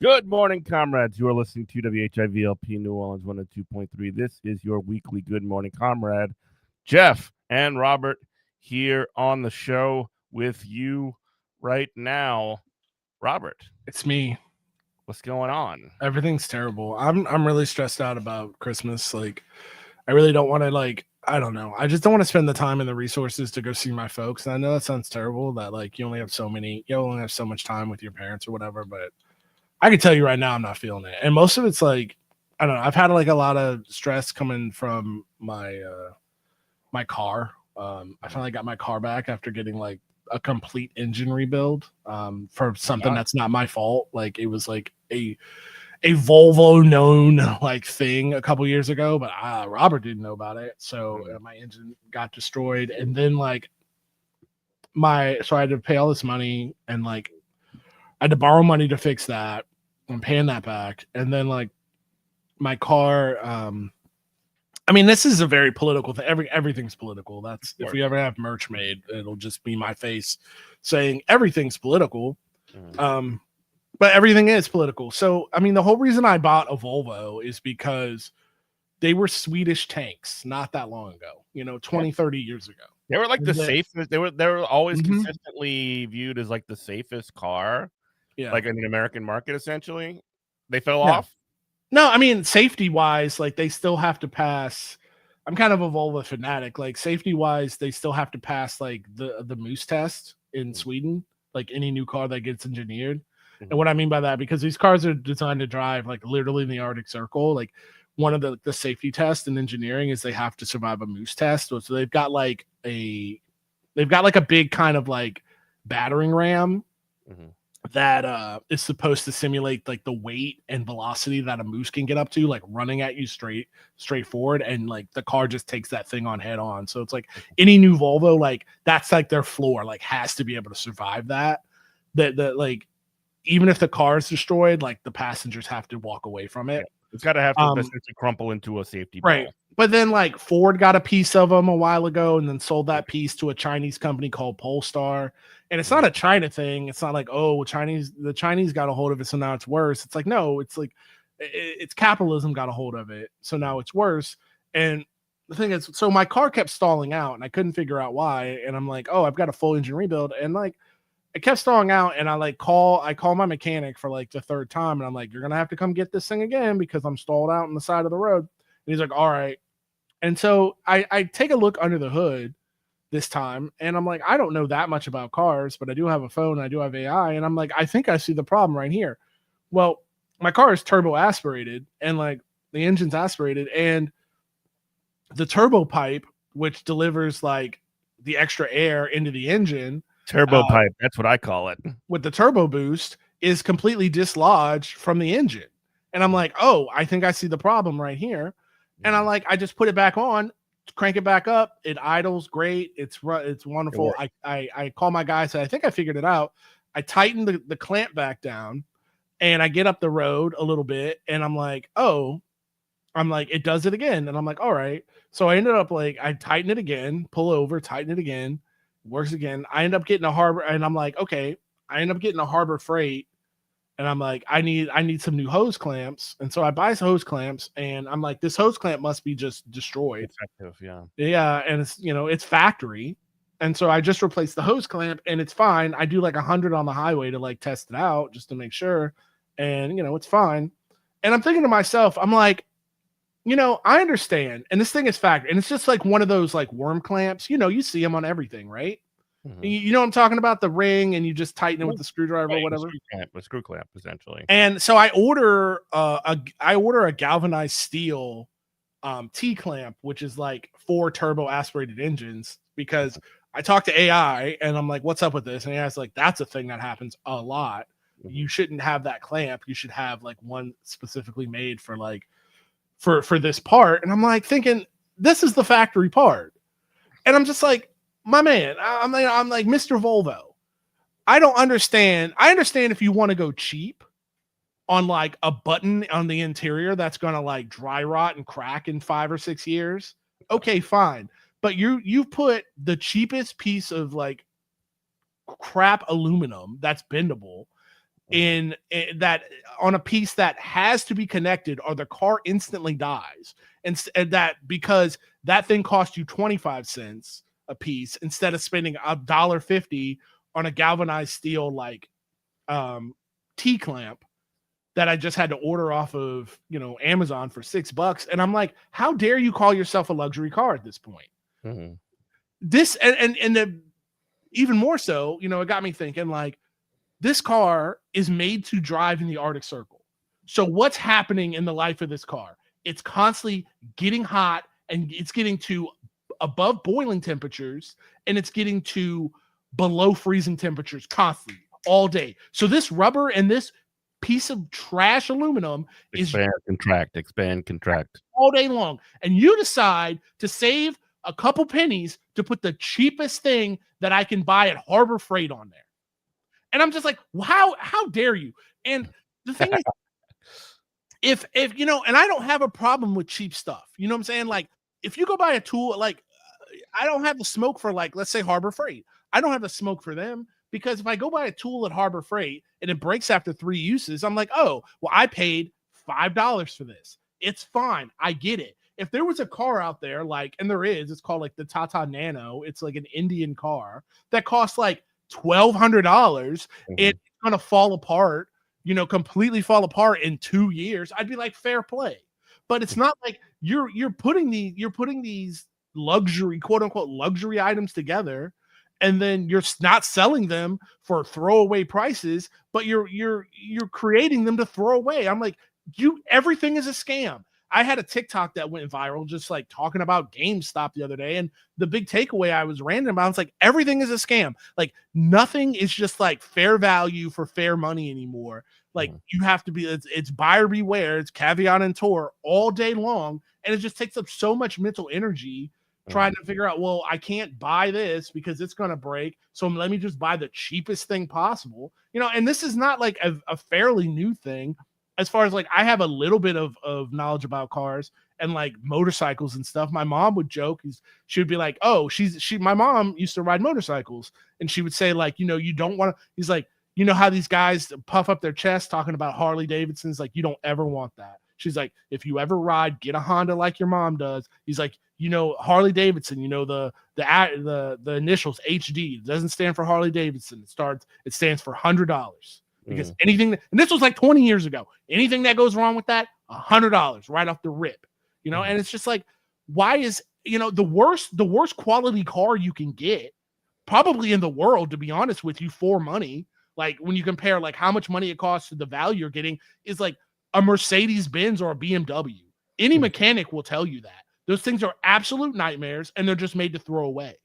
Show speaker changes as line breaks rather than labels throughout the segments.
Good morning, comrades. You are listening to WHIVLP New Orleans 102.3. This is your weekly Good Morning Comrade. Jeff and Robert here on the show with you right now. Robert,
It's me.
what's going on?
Everything's terrible. I'm really stressed out about Christmas. Like, I really don't want to I don't know. I just don't want to spend the time and the resources to go see my folks. And I know that sounds terrible that you only have so much time with your parents or whatever, but I can tell you right now I'm not feeling it. And most of it's I don't know. I've had a lot of stress coming from my car. I finally got my car back after getting a complete engine rebuild for something that's not my fault. It was a Volvo known thing a couple years ago, but Robert didn't know about it. So my engine got destroyed, and then so I had to pay all this money, and I had to borrow money to fix that. I'm paying that back, and then my car. I mean, this is a very political thing. Everything's political. That's if we ever have merch made, it'll just be my face saying everything's political. But everything is political. So, I mean, the whole reason I bought a Volvo is because they were Swedish tanks not that long ago, 20, 30 years ago.
They were the safest. They were always consistently viewed as the safest car, in the American market, essentially. They fell off.
No, I mean, safety-wise, they still have to pass. I'm kind of a Volvo fanatic. Safety-wise, they still have to pass the Moose test in Sweden, any new car that gets engineered. And what I mean by that, because these cars are designed to drive literally in the Arctic Circle. One of the safety tests in engineering is they have to survive a Moose test. So they've got a big kind of battering ram that is supposed to simulate the weight and velocity that a moose can get up to, running at you straight forward, and the car just takes that thing on head on. So it's any new Volvo, that's their floor, has to be able to survive that. Even if the car is destroyed, the passengers have to walk away from it.
It's got to have to essentially crumple into a safety ball.
Right. But then Ford got a piece of them a while ago and then sold that piece to a Chinese company called Polestar. And it's not a China thing. It's not the Chinese got a hold of it, so now it's worse. It's no, it's capitalism got a hold of it, so now it's worse. And the thing is, so my car kept stalling out and I couldn't figure out why. And I'm I've got a full engine rebuild, and it kept stalling out, and I call my mechanic for the third time, and I'm you're gonna have to come get this thing again because I'm stalled out on the side of the road. And he's all right. And so I take a look under the hood this time, and I'm I don't know that much about cars, but I do have a phone, I do have AI, and I'm I think I see the problem right here. Well, my car is turbo aspirated, and the engine's aspirated, and the turbo pipe, which delivers the extra air into the engine,
turbo pipe, that's what I call it,
with the turbo boost, is completely dislodged from the engine. And I'm oh, I think I see the problem right here. And I just put it back on, crank it back up. It idles great. It's wonderful. I call my guy, say, I think I figured it out. I tighten the clamp back down, and I get up the road a little bit, and I'm it does it again. And I'm all right. So I ended up I tighten it again, pull over, tighten it again, works again. I end up getting a Harbor, and I'm okay. I end up getting a Harbor Freight, and I'm I need some new hose clamps. And so I buy some hose clamps, and I'm this hose clamp must be just destroyed.
Effective, yeah.
Yeah, and it's it's factory. And so I just replaced the hose clamp, and it's fine. I do 100 on the highway to test it out just to make sure. And it's fine. And I'm thinking to myself, I'm I understand. And this thing is factory. And it's just one of those worm clamps. You see them on everything, right? You know what I'm talking about? The ring, and you just tighten it with the screwdriver or whatever.
A screw clamp, essentially.
And so I order a galvanized steel T clamp, which is for turbo aspirated engines, because I talked to AI and I'm what's up with this? And AI's that's a thing that happens a lot. You shouldn't have that clamp. You should have one specifically made for for this part. And I'm thinking, this is the factory part. And I'm just my man, I'm Mr. Volvo. I don't understand. I understand if you want to go cheap on a button on the interior that's gonna dry rot and crack in 5 or 6 years. Okay, fine. But you've put the cheapest piece of crap aluminum that's bendable in that on a piece that has to be connected or the car instantly dies. And that because that thing cost you 25 cents a piece instead of spending $1.50 on a galvanized steel like T-clamp that I just had to order off of, Amazon for $6. And I'm like, how dare you call yourself a luxury car at this point?
Mm-hmm.
This and even more so, it got me thinking, like, this car is made to drive in the Arctic Circle. So what's happening in the life of this car? It's constantly getting hot and it's getting to above boiling temperatures and it's getting to below freezing temperatures constantly all day. So this rubber and this piece of trash aluminum
expand, contract
all day long. And you decide to save a couple pennies to put the cheapest thing that I can buy at Harbor Freight on there. And I'm just like, how dare you? And the thing is, if and I don't have a problem with cheap stuff. You know what I'm saying? Like, if you go buy a tool, like, I don't have the smoke for, like, let's say Harbor Freight. I don't have the smoke for them because if I go buy a tool at Harbor Freight and it breaks after 3 uses, I'm like, oh, well, I paid $5 for this. It's fine. I get it. If there was a car out there, like, and there is, it's called like the Tata Nano. It's like an Indian car that costs like $1,200. It's gonna fall apart, completely fall apart in 2 years. I'd be like, fair play. But it's not like you're putting these luxury, quote unquote, luxury items together, and then you're not selling them for throwaway prices, but you're creating them to throw away. I'm like, everything is a scam. I had a TikTok that went viral just like talking about GameStop the other day. And the big takeaway I was ranting about, it's like, everything is a scam. Like, nothing is just like fair value for fair money anymore. Like, you have to be, it's buyer beware, it's caveat emptor all day long. And it just takes up so much mental energy trying to figure out, well, I can't buy this because it's going to break. So let me just buy the cheapest thing possible. And this is not like a fairly new thing. As far as like, I have a little bit of knowledge about cars and like motorcycles and stuff. My mom would joke, she would be like, oh, my mom used to ride motorcycles. And she would say, like, you don't want to, he's like, how these guys puff up their chest talking about Harley Davidsons, like, you don't ever want that. She's like, if you ever ride, get a Honda like your mom does. He's like, Harley Davidson, the initials HD, it doesn't stand for Harley Davidson. It stands for $100. Because anything, and this was like 20 years ago, anything that goes wrong with that, $100 right off the rip, and it's just like, why is, the worst quality car you can get probably in the world, to be honest with you, for money, like when you compare like how much money it costs to the value you're getting, is like a Mercedes-Benz or a BMW. Any mechanic will tell you that. Those things are absolute nightmares and they're just made to throw away.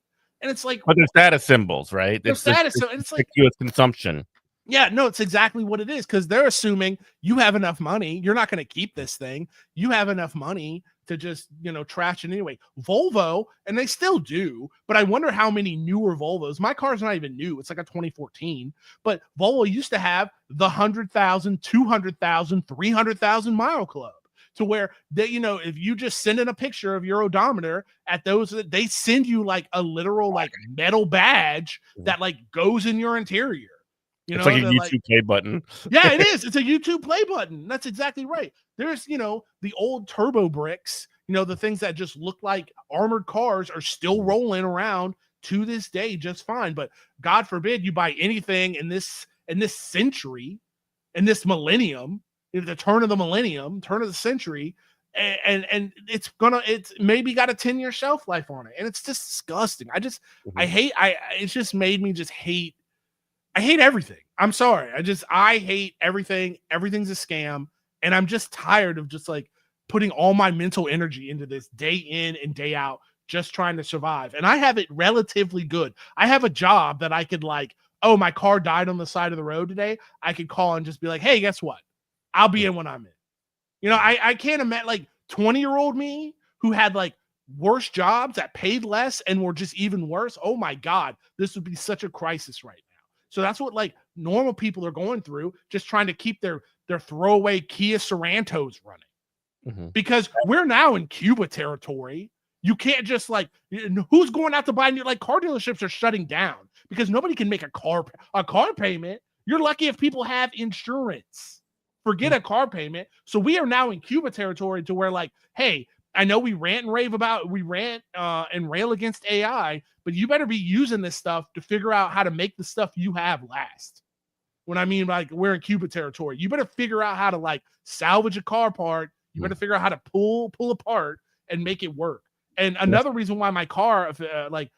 And it's like,
but they're status symbols, right?
They're status, so it's like
consumption.
Yeah, no, it's exactly what it is, because they're assuming you have enough money. You're not going to keep this thing. You have enough money to just, trash it anyway. Volvo, and they still do, but I wonder how many newer Volvos. My car's not even new. It's like a 2014, but Volvo used to have the 100,000, 200,000, 300,000 mile club, to where they, if you just send in a picture of your odometer at those, they send you like a literal like metal badge that like goes in your interior.
It's like a YouTube play button.
Yeah, it is. It's a YouTube play button. That's exactly right. There's, the old turbo bricks, the things that just look like armored cars are still rolling around to this day just fine. But God forbid you buy anything in this century, in this millennium, in the turn of the century, and it's maybe got a 10-year shelf life on it. And it's just disgusting. It's just made me just hate. I hate everything. I'm sorry. I hate everything. Everything's a scam. And I'm just tired of just like putting all my mental energy into this day in and day out, just trying to survive. And I have it relatively good. I have a job that I could like, oh, my car died on the side of the road today. I could call and just be like, hey, guess what? I'll be in when I'm in. I can't imagine like 20-year-old me who had like worse jobs that paid less and were just even worse. Oh my God, this would be such a crisis right now. So that's what like normal people are going through, just trying to keep their throwaway Kia Sorantos running. Because we're now in Cuba territory. You can't just like, who's going out to buy new, like car dealerships are shutting down because nobody can make a car payment. You're lucky if people have insurance. Forget a car payment. So we are now in Cuba territory to where like, hey, I know we rant and rail against AI, but you better be using this stuff to figure out how to make the stuff you have last. When I mean like we're in Cuba territory, you better figure out how to like salvage a car part. You better figure out how to pull apart and make it work. And another reason why my car like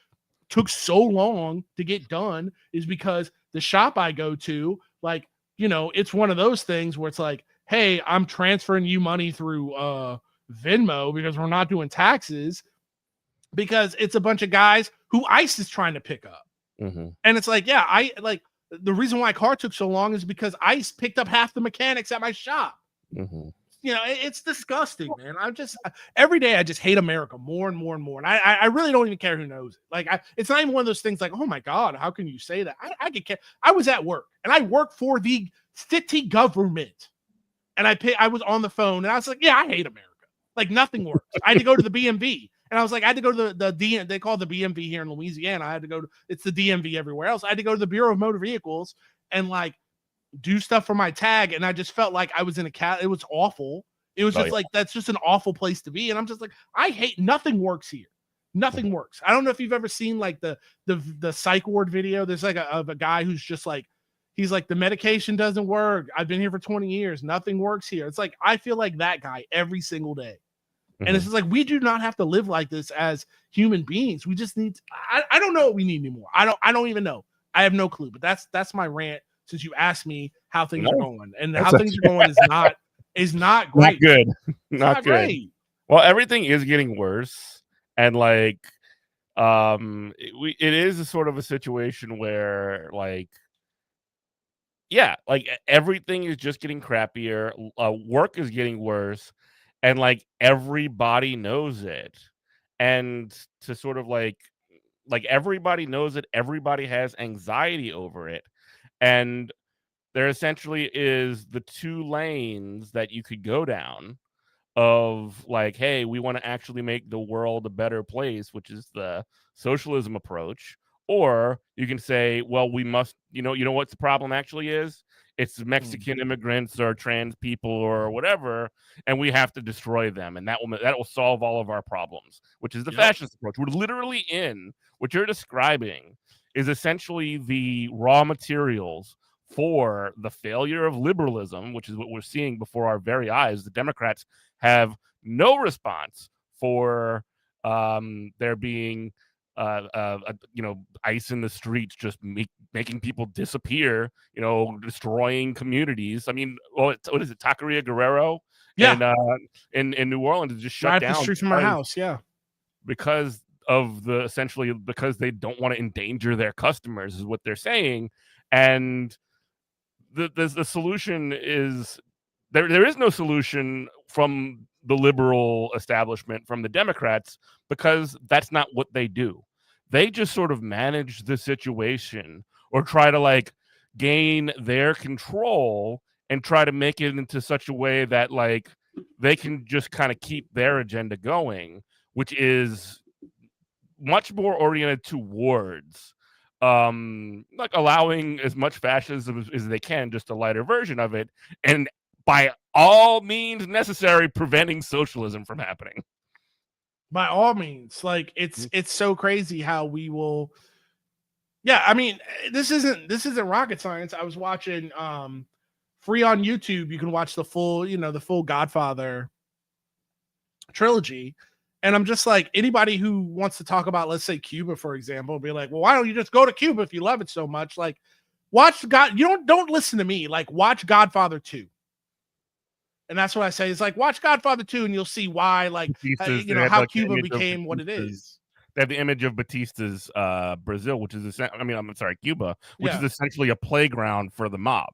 took so long to get done is because the shop I go to, like, you know, it's one of those things where it's like, hey, I'm transferring you money through Venmo because we're not doing taxes, because it's a bunch of guys who ICE is trying to pick up. And it's like, yeah, I like the reason why car took so long is because ICE picked up half the mechanics at my shop. You know, it's disgusting, man. Every day I just hate America more and more and more. And I really don't even care who knows it. Like, it's not even one of those things like, oh my God, how can you say that? I could care. I was at work and I work for the city government. And I was on the phone and I was like, yeah, I hate America. Like nothing works. I had to go to the BMV. And I was like, I had to go to the they call it the BMV here in Louisiana. I had to go to, it's the DMV everywhere else. I had to go to the Bureau of Motor Vehicles and like do stuff for my tag. And I just felt like I was in it was awful. It was just like, that's just an awful place to be. And I'm just like, nothing works here. Nothing works. I don't know if you've ever seen like the psych ward video. There's like a guy who's just like, he's like, the medication doesn't work. I've been here for 20 years. Nothing works here. It's like, I feel like that guy every single day. And it's just like, we do not have to live like this as human beings. We just need, I don't know what we need anymore. I don't even know. I have no clue, but that's my rant since you asked me how things are going, and how things are going is not great.
Not good. Not good.
Great.
Well, everything is getting worse. And like, it is a sort of a situation where like, yeah, like everything is just getting crappier. Work is getting worse. And like everybody knows it. And to sort of like everybody knows it, everybody has anxiety over it. And there essentially is the two lanes that you could go down of like, hey, we want to actually make the world a better place, which is the socialism approach. Or you can say, well, we must, you know what the problem actually is? It's Mexican immigrants or trans people or whatever, and we have to destroy them, and that will solve all of our problems, which is the fascist approach. We're literally in what you're describing is essentially the raw materials for the failure of liberalism, which is what we're seeing before our very eyes. The Democrats have no response for there being ICE in the streets, just making people disappear, destroying communities. I mean, what is it, Taqueria Guerrero?
Yeah.
In New Orleans, is just shut
right
down.
Right the street from my house, yeah.
Because they don't want to endanger their customers, is what they're saying. And the solution is there is no solution from the liberal establishment, from the Democrats, because that's not what they do. They just sort of manage the situation or try to like gain their control and try to make it into such a way that like they can just kind of keep their agenda going, which is much more oriented towards like allowing as much fascism as they can, just a lighter version of it, and by all means necessary preventing socialism from happening.
By all means. Like it's so crazy how we will. Yeah, I mean, this isn't rocket science. I was watching free on YouTube. You can watch the full Godfather trilogy. And I'm just like, anybody who wants to talk about, let's say Cuba, for example, be like, well, why don't you just go to Cuba if you love it so much? Like, watch don't listen to me. Like, watch Godfather 2. And that's what I say. It's like, watch Godfather 2 and you'll see why, like, how like Cuba became what it is.
They have the image of Batista's Brazil, which is Cuba, which is essentially a playground for the mob.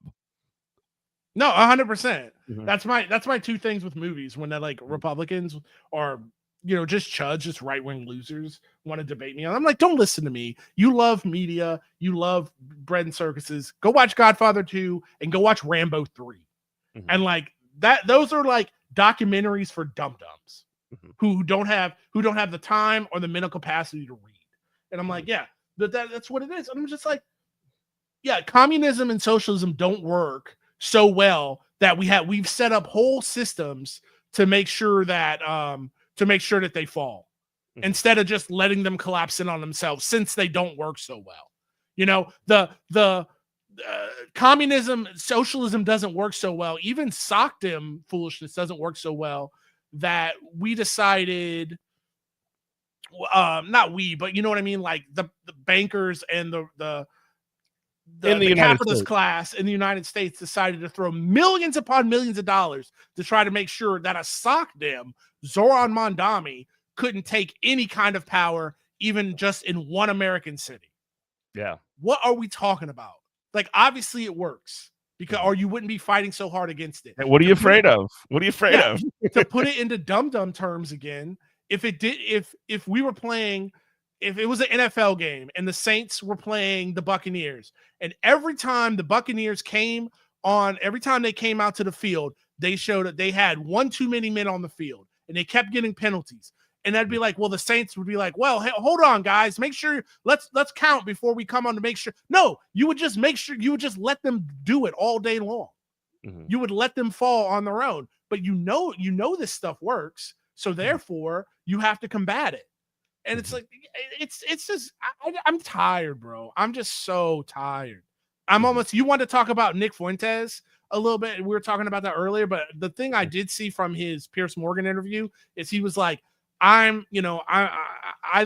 No, 100%. That's my two things with movies when they're like Republicans or just chuds, just right-wing losers want to debate me. I'm like, don't listen to me. You love media. You love bread and circuses. Go watch Godfather 2 and go watch Rambo 3. And like that, those are like documentaries for dum-dums who don't have the time or the mental capacity to read. And I'm like, yeah, that's what it is. And I'm just like, communism and socialism don't work so well that we've set up whole systems to make sure that they fall instead of just letting them collapse in on themselves, since they don't work so well. The communism, socialism doesn't work so well. Even SOCDEM foolishness doesn't work so well that we decided, not we, but you know what I mean? Like the bankers and the capitalist class in the United States decided to throw millions upon millions of dollars to try to make sure that a SOCDEM, Zoran Mondami, couldn't take any kind of power, even just in one American city.
Yeah.
What are we talking about? Like, obviously it works, because or you wouldn't be fighting so hard against it.
And what are you afraid of? What are you afraid of?
To put it into dum-dum terms again, if we were playing, if it was an NFL game and the Saints were playing the Buccaneers, and every time the Buccaneers came out to the field, they showed that they had one too many men on the field and they kept getting penalties. And that'd be like, well, the Saints would be like, well, hey, hold on, guys, make sure let's count before we come on to make sure. No, you would just let them do it all day long. Mm-hmm. You would let them fall on their own, but you know this stuff works, so therefore you have to combat it. And it's like, it's just, I'm tired, bro. I'm just so tired. You want to talk about Nick Fuentes a little bit? We were talking about that earlier, but the thing I did see from his Piers Morgan interview is he was like, I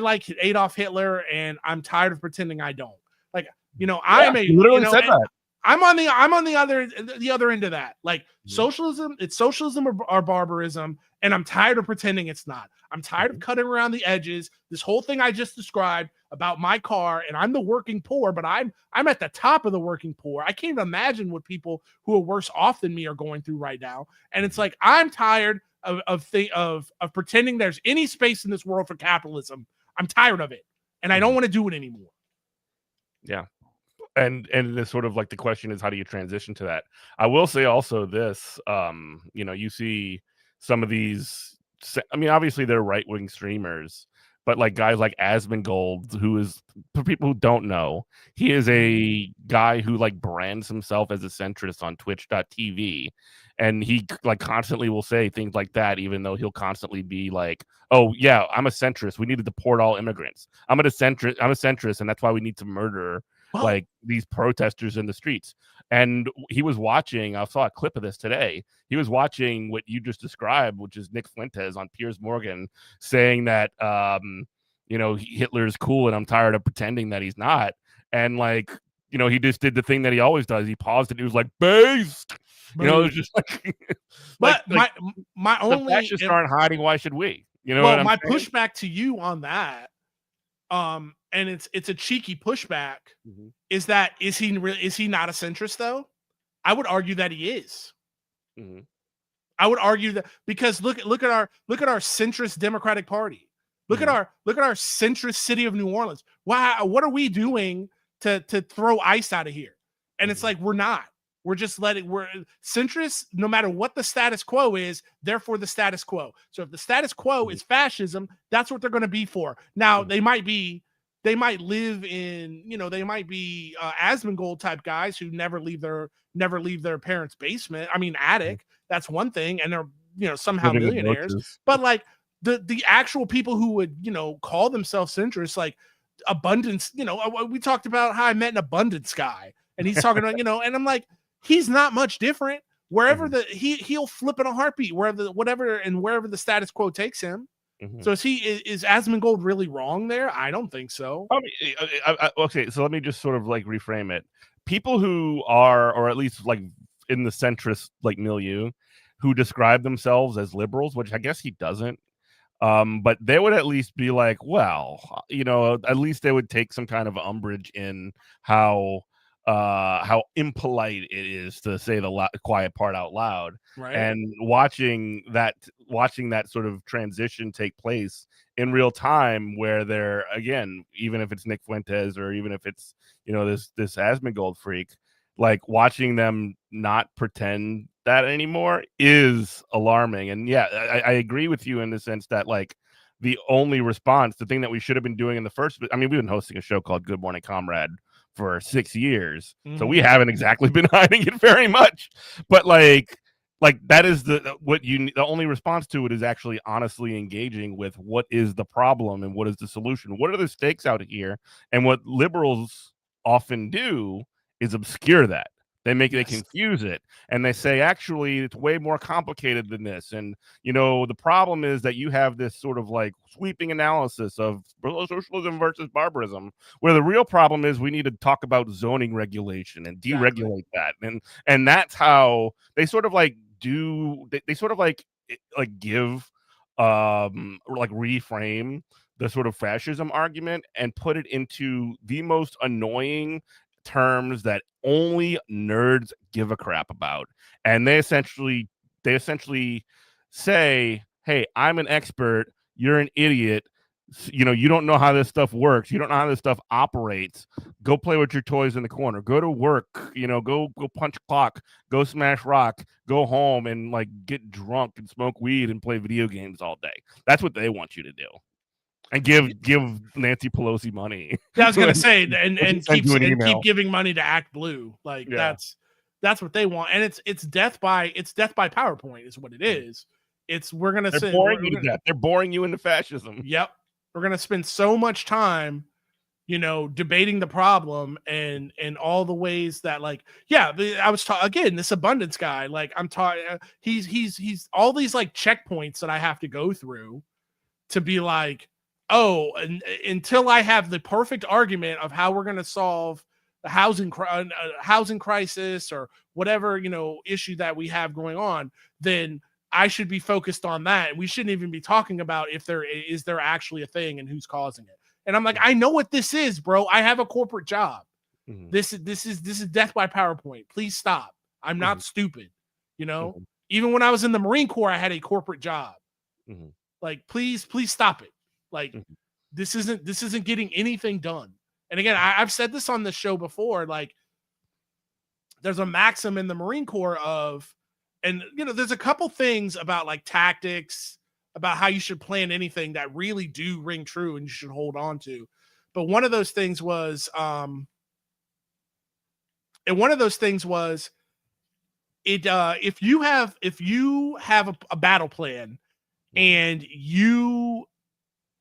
like Adolf Hitler, and I'm tired of pretending I don't. Like, he literally said that. I'm on the other end of that. Like, socialism or barbarism, and I'm tired of pretending it's not. I'm tired of cutting around the edges. This whole thing I just described about my car, and I'm the working poor, but I'm at the top of the working poor. I can't even imagine what people who are worse off than me are going through right now. And it's like, I'm tired of pretending there's any space in this world for capitalism. I'm tired of it, and I don't want to do it anymore.
Yeah. And it's sort of like, the question is, how do you transition to that? I will say also this, you see some of these, I mean, obviously they're right-wing streamers, but like guys like Asmongold, who is, for people who don't know, he is a guy who like brands himself as a centrist on twitch.tv. And he like constantly will say things like that, even though he'll constantly be like, oh yeah, I'm a centrist. We need to deport all immigrants. I'm a centrist, and that's why we need to murder like these protesters in the streets. And he was watching, I saw a clip of this today. He was watching what you just described, which is Nick Fuentes on Piers Morgan saying that, Hitler's cool and I'm tired of pretending that he's not. And like, he just did the thing that he always does. He paused and he was like, based. It was just like,
but my only
fascists aren't hiding. Why should we? My
pushback to you on that, and it's a cheeky pushback, is he not a centrist though? I would argue that he is. Mm-hmm. I would argue that, because look at our centrist Democratic Party. Look at our centrist city of New Orleans. Wow, what are we doing to throw ICE out of here? And it's like, we're not. We're just we're centrists, no matter what the status quo is, therefore the status quo. So if the status quo is fascism, that's what they're going to be for. Now, they might live in, they might be Asmongold type guys who never leave their parents' basement. I mean, attic. That's one thing. And they're, somehow millionaires. But like the actual people who would, call themselves centrists, like abundance, we talked about how I met an abundance guy, and he's talking about, and I'm like, he's not much different. Wherever he'll flip in a heartbeat, wherever the status quo takes him. Mm-hmm. So is Asmongold really wrong there? I don't think so.
I mean, okay, so let me just sort of like reframe it. People who are, or at least like in the centrist like milieu, who describe themselves as liberals, which I guess he doesn't. But they would at least be like, well, at least they would take some kind of umbrage in how impolite it is to say the quiet part out loud. Right. And watching that sort of transition take place in real time, where they're, again, even if it's Nick Fuentes or even if it's this Asmongold freak, like watching them not pretend that anymore is alarming. And yeah, I agree with you in the sense that like the only response, the thing that we should have been doing in the first, I mean, we've been hosting a show called Good Morning Comrade for 6 years. So we
Mhm.
haven't exactly been hiding it very much. But like that is the only response to it is actually honestly engaging with what is the problem and what is the solution. What are the stakes out here? And what liberals often do is obscure that. They
Yes.
confuse it, and they say actually it's way more complicated than this. And the problem is that you have this sort of like sweeping analysis of socialism versus barbarism, where the real problem is we need to talk about zoning regulation and deregulate that. And that's how they sort of like they sort of like give like reframe the sort of fascism argument and put it into the most annoying terms that only nerds give a crap about. And they essentially say, hey, I'm an expert, you're an idiot, you don't know how this stuff works, you don't know how this stuff operates, go play with your toys in the corner, go to work, go punch clock, go smash rock, go home and like get drunk and smoke weed and play video games all day. That's what they want you to do. And give Nancy Pelosi money.
Yeah, I was gonna say, and keep giving money to Act Blue. Like that's what they want, and it's death by PowerPoint is what it is. They're boring you to death. They're boring you into fascism. Yep, we're gonna spend so much time, debating the problem and all the ways that I was talking again. This abundance guy, like I'm talking, he's all these like checkpoints that I have to go through to be like, oh, until I have the perfect argument of how we're going to solve the housing crisis or whatever, issue that we have going on, then I should be focused on that. And we shouldn't even be talking about if there actually a thing and who's causing it. And I'm like, I know what this is, bro. I have a corporate job. Mm-hmm. This is death by PowerPoint. Please stop. I'm not stupid. Even when I was in the Marine Corps, I had a corporate job. Mm-hmm. Like, please stop it. Like, this isn't getting anything done. And again, I've said this on the show before, like there's a maxim in the Marine Corps there's a couple things about like tactics, about how you should plan anything that really do ring true and you should hold on to. But one of those things was, if you have a battle plan and you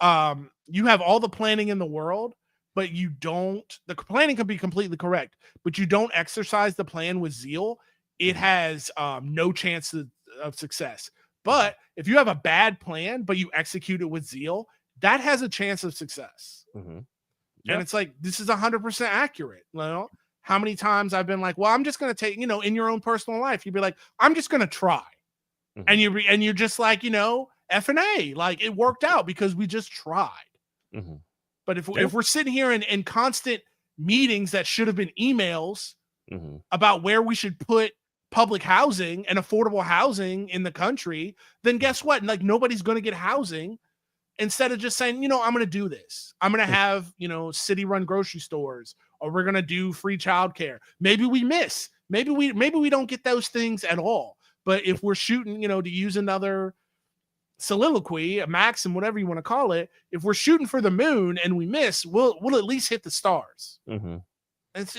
have all the planning in the world, but the planning can be completely correct, but you don't exercise the plan with zeal, it has no chance of success. But if you have a bad plan, but you execute it with zeal, that has a chance of success. Mm-hmm. Yep. And it's like, this is 100% accurate. How many times I've been like, well, I'm just going to take, in your own personal life, you'd be like, I'm just going to try. Mm-hmm. And you're just like, F&A, like it worked out because we just tried. Mm-hmm. But if we're sitting here in constant meetings that should have been emails mm-hmm. about where we should put public housing and affordable housing in the country, then guess what? Like nobody's going to get housing. Instead of just saying, I'm going to do this. I'm going to have, city-run grocery stores, or we're going to do free childcare. Maybe we miss. Maybe we don't get those things at all. But if we're shooting, to use another soliloquy, a maxim, whatever you want to call it, if we're shooting for the moon and we miss, we'll at least hit the stars. Mm-hmm. And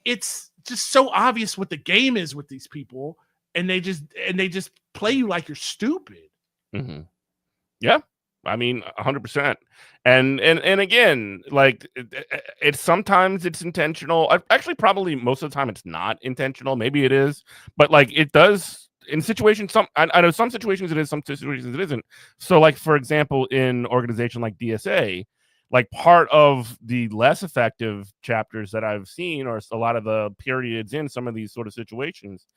it's just so obvious what the game is with these people, and they just play you like you're stupid. Mm-hmm. Yeah, I mean 100%. And again, like it's sometimes it's intentional. Actually, probably most of the time it's not intentional. Maybe it is, but like it does in situations. I know some situations it is, some situations it isn't. So, like for example, in organization like DSA, like part of the less effective chapters that I've seen, or a lot of the periods in some of these sort of situations,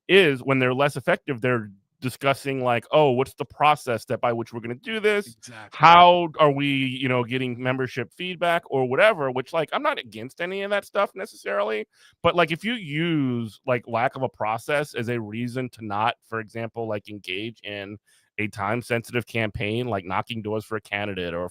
is when they're less effective, they're discussing like, oh, what's the process that by which we're going to do this? Exactly. How are we, getting membership feedback or whatever, which like, I'm not against any of that stuff necessarily, but like, if you use like lack of a process as a reason to not, for example, like engage in a time-sensitive campaign, like knocking doors for a candidate or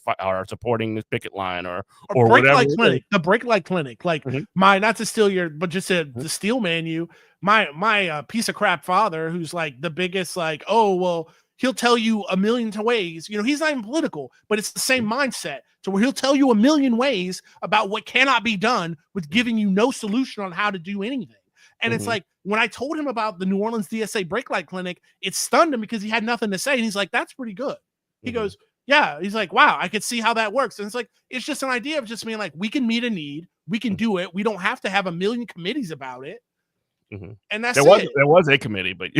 supporting this picket line or whatever. The Break Light Clinic, like mm-hmm. not to steal but just to steal you. My piece of crap father, who's like the biggest, like, oh, well, he'll tell you a million ways. He's not even political, but it's the same mindset. to where he'll tell you a million ways about what cannot be done with giving you no solution on how to do anything. And it's like, when I told him about the New Orleans DSA brake light clinic, it stunned him because he had nothing to say. And he's like, that's pretty good. He goes, yeah. He's like, wow, I could see how that works. And it's like, it's just an idea of just being like, we can meet a need. We can do it. We don't have to have a million committees about it. And that's it.
There was a committee, but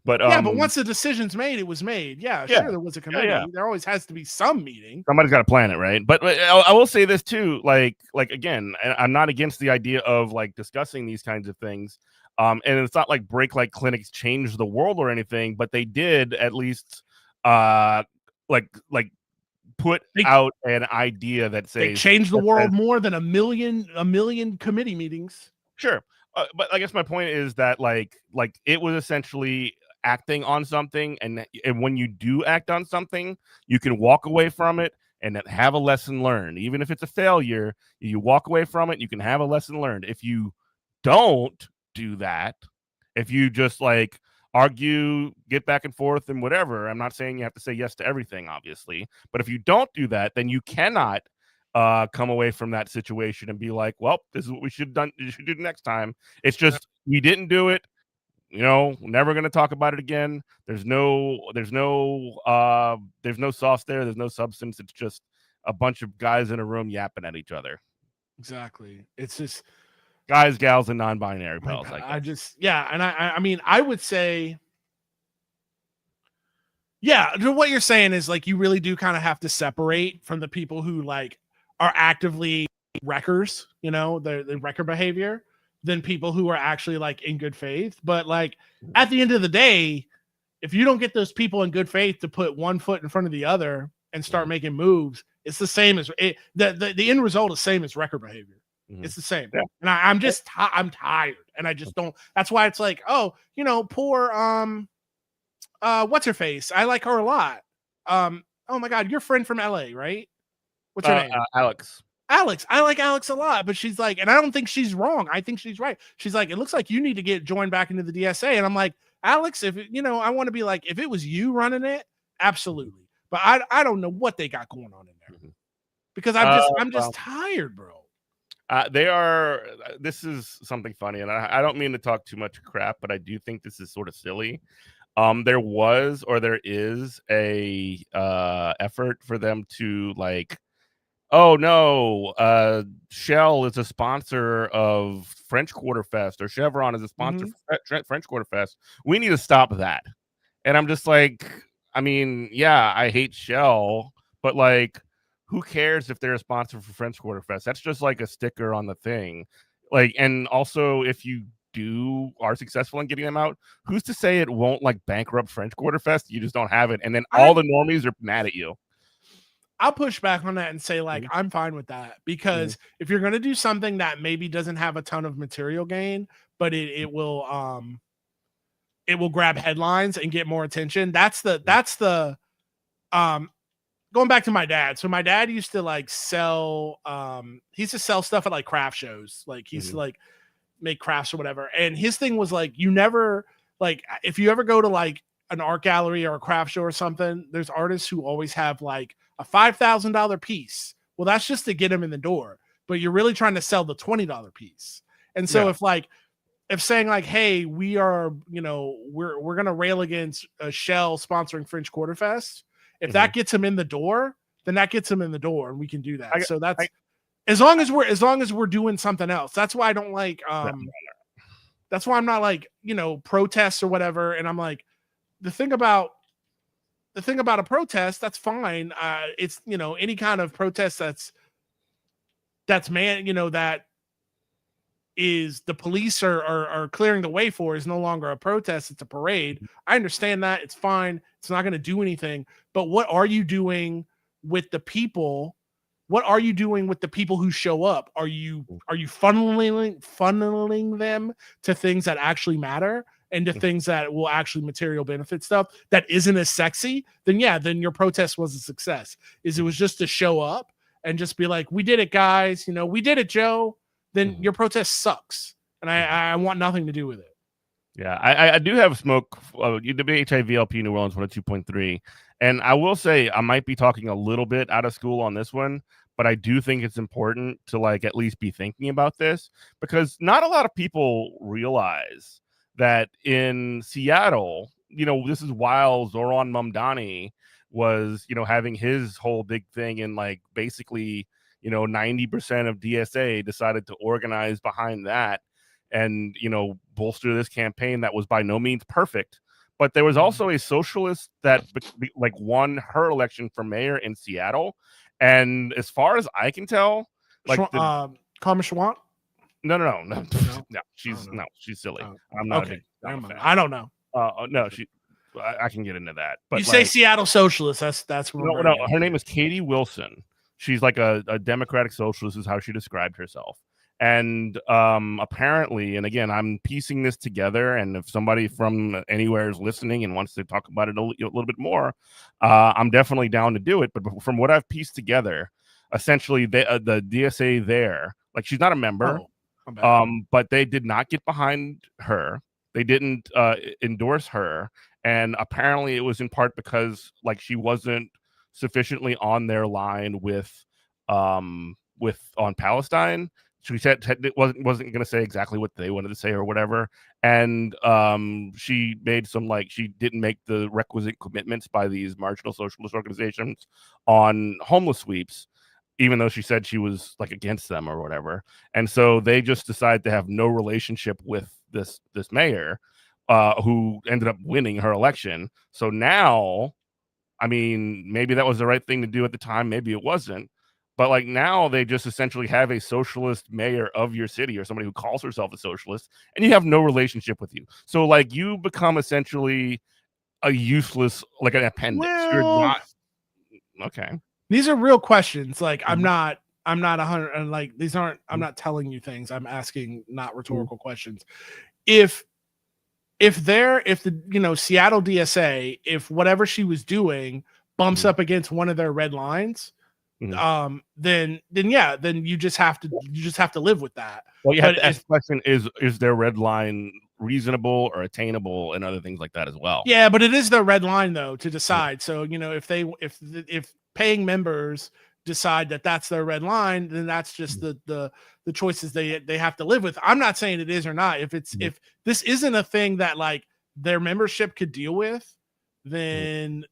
but
once the decision's made, it was made. Sure, there was a committee. There always has to be some meeting.
Somebody's got to plan it, right? But I will say this too, like again, I'm not against the idea of like discussing these kinds of things. And it's not like brake light clinics changed the world or anything, but they did at least like put out an idea that says
they changed the world more than a million committee meetings.
Sure. But I guess my point is that like it was essentially acting on something, and when you do act on something, you can walk away from it and have a lesson learned. Even if it's a failure, you walk away from it, you can have a lesson learned. If you don't do that, if you just like argue, get back and forth and whatever, I'm not saying you have to say yes to everything, obviously, but if you don't do that, then you cannot come away from that situation and be like, well, this is what we should do next time. It's just, we didn't do it. Never going to talk about it again. There's no sauce there. There's no substance. It's just a bunch of guys in a room yapping at each other.
Exactly. It's just
guys, gals, and non-binary pals.
I mean, I would say, what you're saying is like, you really do kind of have to separate from the people who like are actively wreckers, the wrecker behavior, than people who are actually like in good faith. But like at the end of the day, if you don't get those people in good faith to put one foot in front of the other and start making moves, it's the same as the end result is the same as wrecker behavior. It's the same. Yeah. And I'm tired, and I just don't. That's why it's like, oh, poor what's her face? I like her a lot. Oh my God, your friend from LA, right? What's her name?
Alex.
I like Alex a lot, but she's like, and I don't think she's wrong. I think she's right. She's like, it looks like you need to get joined back into the DSA. And I'm like, Alex, if I want to be like, if it was you running it, absolutely. But I don't know what they got going on in there because I'm just tired, bro.
This is something funny, and I don't mean to talk too much crap, but I do think this is sort of silly. There is a effort for them to like, oh no, Shell is a sponsor of French Quarter Fest, or Chevron is a sponsor for French Quarter Fest. We need to stop that. And I'm just like, I mean, yeah, I hate Shell, but like, who cares if they're a sponsor for French Quarter Fest? That's just like a sticker on the thing. Like, and also if you are successful in getting them out, who's to say it won't like bankrupt French Quarter Fest? You just don't have it, and then all the normies are mad at you.
I'll push back on that and say like, I'm fine with that, because if you're going to do something that maybe doesn't have a ton of material gain, but it will grab headlines and get more attention. That's the going back to my dad. So my dad used to like sell he used to sell stuff at like craft shows. Like he used to like make crafts or whatever. And his thing was like, you never, like, if you ever go to like an art gallery or a craft show or something, there's artists who always have like a $5,000 piece. Well, that's just to get them in the door, but you're really trying to sell the $20 piece. And so if saying like, hey, we are, we're going to rail against a Shell sponsoring French Quarter Fest, if that gets them in the door, then that gets them in the door, and we can do that. As long as we're doing something else. That's why I don't like that's why I'm not like, protests or whatever. And I'm like, the thing about a protest, that's fine. It's, any kind of protest that's that is the police are clearing the way for is no longer a protest. It's a parade. I understand that. It's fine. It's not going to do anything. But what are you doing with the people? What are you doing with the people who show up? Are you funneling them to things that actually matter and to things that will actually material benefit stuff that isn't as sexy? Then your protest was a success. It was just to show up and just be like, we did it, guys. We did it, Joe. Then your protest sucks. And I want nothing to do with it.
Yeah, I do have smoke. WHIVLP New Orleans 102.3, and I will say I might be talking a little bit out of school on this one, but I do think it's important to like at least be thinking about this because not a lot of people realize that in Seattle, this is while Zoran Mamdani was, having his whole big thing and like basically, 90% of DSA decided to organize behind that and bolster this campaign that was by no means perfect, but there was also a socialist that like won her election for mayor in Seattle, and as far as I can tell, like
Karma Schwant.
No, she's silly.
Oh,
I'm not
okay.
a big fan.
I don't know.
No, I can get into that, but
you say Seattle socialist, that's
no, her name is Katie Wilson. She's like a democratic socialist is how she described herself. And apparently, and again, I'm piecing this together, and if somebody from anywhere is listening and wants to talk about it a little bit more, I'm definitely down to do it. But from what I've pieced together, essentially the DSA there, like she's not a member, but they did not get behind her. They didn't endorse her, and apparently it was in part because like she wasn't sufficiently on their line with on Palestine. She said it wasn't going to say exactly what they wanted to say or whatever, and she made some like she didn't make the requisite commitments by these marginal socialist organizations on homeless sweeps, even though she said she was like against them or whatever. And so they just decided to have no relationship with this mayor, who ended up winning her election. So now, I mean, maybe that was the right thing to do at the time, maybe it wasn't. But like now they just essentially have a socialist mayor of your city or somebody who calls herself a socialist, and you have no relationship with you. So like you become essentially a useless, like an appendix. You're not okay.
These are real questions. Like I'm not 100. Like these aren't. I'm not telling you things. I'm asking not rhetorical questions. If the Seattle DSA, if whatever she was doing bumps up against one of their red lines, then you just have to live with that.
Well, you have to ask the question: is their red line reasonable or attainable, and other things like that as well?
Yeah, but it is their red line though to decide. So if paying members decide that that's their red line, then that's just the choices they have to live with. I'm not saying it is or not. If this isn't a thing that like their membership could deal with, then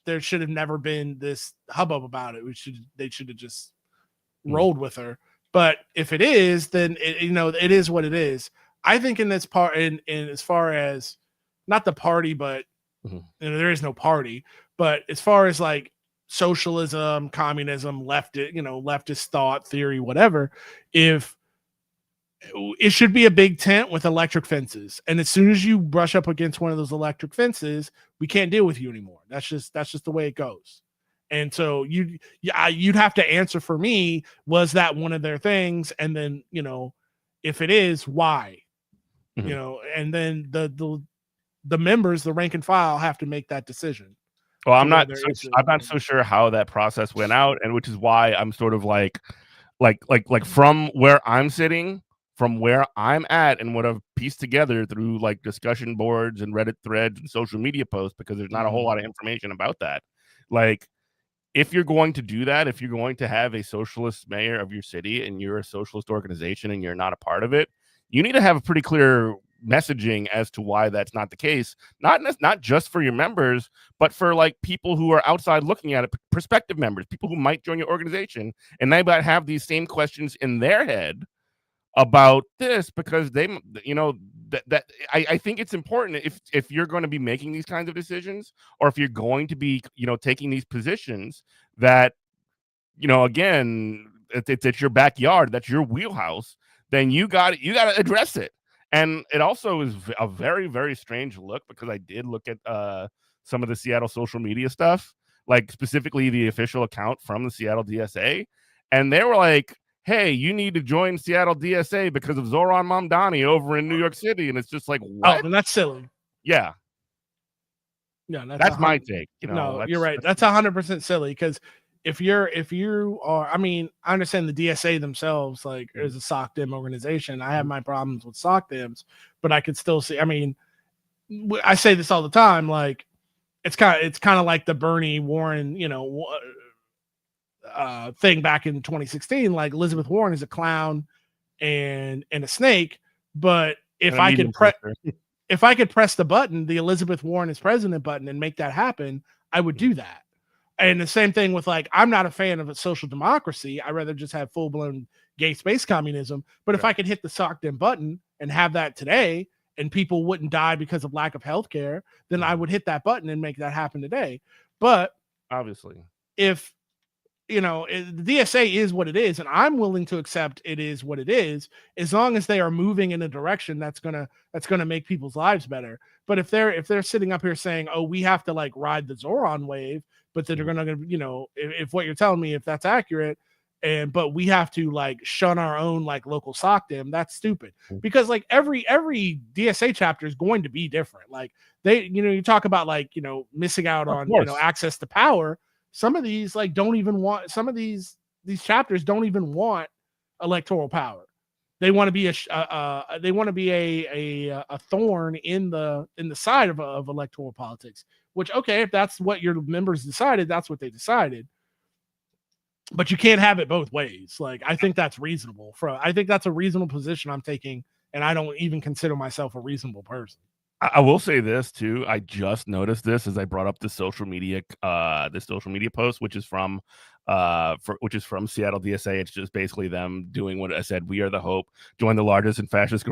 there should have never been this hubbub about it. They should have just rolled with her. But if it is, then it is what it is. I think in this part, in as far as not the party, but there is no party. But as far as like socialism, communism, leftist thought, theory, whatever, if it should be a big tent with electric fences, and as soon as you brush up against one of those electric fences, we can't deal with you anymore. That's just the way it goes. And so you'd have to answer for me, was that one of their things? And then if it is, why? And then the members, the rank and file, have to make that decision.
Well, I'm not so sure how that process went out, and which is why I'm sort of like from where I'm sitting, from where I'm at, and what I've pieced together through like discussion boards and Reddit threads and social media posts, because there's not a whole lot of information about that. Like, if you're going to do that, if you're going to have a socialist mayor of your city and you're a socialist organization and you're not a part of it, you need to have a pretty clear messaging as to why that's not the case. Not just for your members, but for like people who are outside looking at it, prospective members, people who might join your organization, and they might have these same questions in their head about this, because they, I think it's important if you're going to be making these kinds of decisions, or if you're going to be, taking these positions that, again, it's your backyard, that's your wheelhouse, then you got to address it. And it also is a very, very strange look, because I did look at some of the Seattle social media stuff, like specifically the official account from the Seattle DSA, and they were like, hey, you need to join Seattle DSA because of Zoran Mamdani over in New York City. And it's just like, what?
Oh, that's silly.
Yeah.
Yeah,
that's my take.
No, you're right. That's 100% silly, because if you are, I mean, I understand the DSA themselves, like, is a SOCDEM organization. I have my problems with SOCDEMs, but I could still see, I mean, I say this all the time, like, it's kind of like the Bernie Warren, thing back in 2016. Like, Elizabeth Warren is a clown and a snake, but if I could press the button, the Elizabeth Warren is president button, and make that happen, I would do that. And the same thing with, like, I'm not a fan of a social democracy. I'd rather just have full-blown gay space communism. But if I could hit the SOCDEM button and have that today, and people wouldn't die because of lack of health care, then I would hit that button and make that happen today. But
obviously,
if the DSA is what it is, and I'm willing to accept it is what it is, as long as they are moving in a direction that's gonna make people's lives better. But if they're sitting up here saying, oh, we have to, like, ride the Zoran wave, but that they're gonna, if what you're telling me, if that's accurate, but we have to, like, shun our own, like, local SOCDEM, that's stupid. Because, like, every DSA chapter is going to be different. Like, they, you talk about, like, missing out on access to power. Some of these, like, don't even want, some of these chapters don't even want electoral power. They want to be a thorn in the side of electoral politics. Which, okay, if that's what your members decided, that's what they decided. But you can't have it both ways. Like, I think that's reasonable. I think that's a reasonable position I'm taking, and I don't even consider myself a reasonable person.
I will say this too. I just noticed this as I brought up the social media post, which is from Seattle DSA. It's just basically them doing what I said. We are the hope. Join the largest and fastest